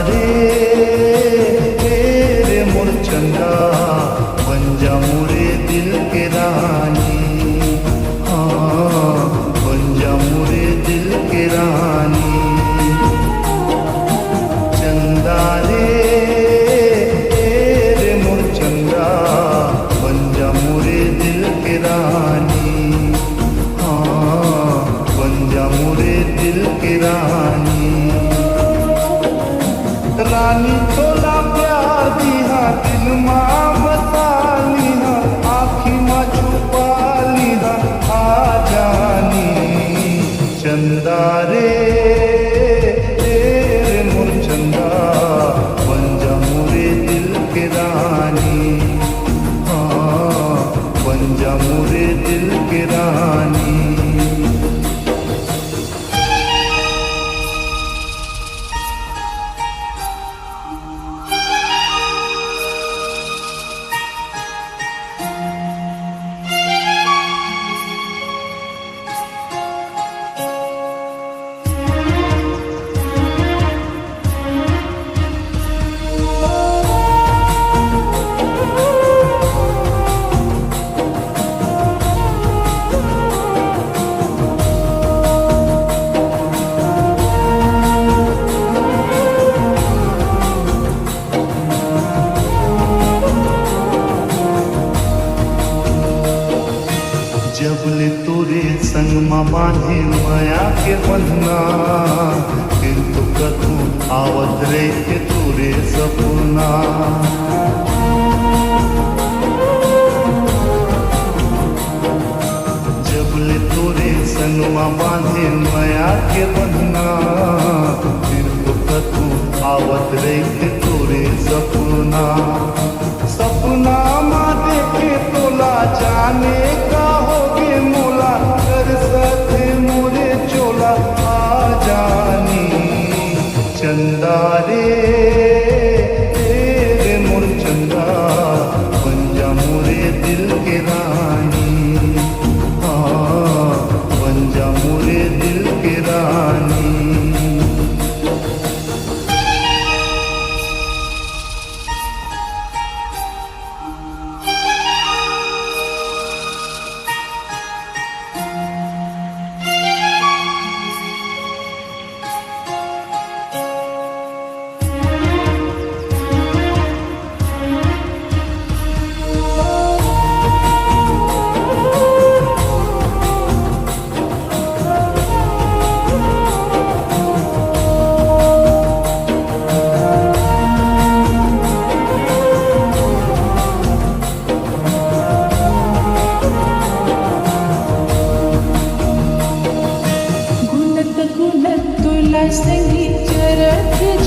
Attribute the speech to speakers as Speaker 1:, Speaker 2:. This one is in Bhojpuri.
Speaker 1: रे मोर चंदा बन जा मोरे दिल के रानी। हाँ बन जा मोरे दिल के रानी। चंदा रे मोर चंदा बन जा मोरे दिल के रानी। हाँ बन जा मोरे दिल के रानी। रानी तोला प्यार दिहा दिल माँ बसा लिहा आँखी माँ छुपा लिहा आ जानी। चंदा रे मोर चंदा बन जा मोरे दिल के रानी। हाँ बन जा मोरे दिल के रानी। जबले तोरे संग माँ बांधे माया के बंधना फिर तो कतू आवत रे के तोरे सपना। जबले तोरे संग माँ बांधे माया के बंधना फिर तो कतू आवत रे के तोरे सपना। सपना माँ देखे तोला जाने का होगे मोला कर सके मोरे चोला आ जानी। चंदा रे मोर चंदा बन जा मोरे दिल के रानी। हाँ बन जा मोरे दिल के रानी।
Speaker 2: संगीत चरख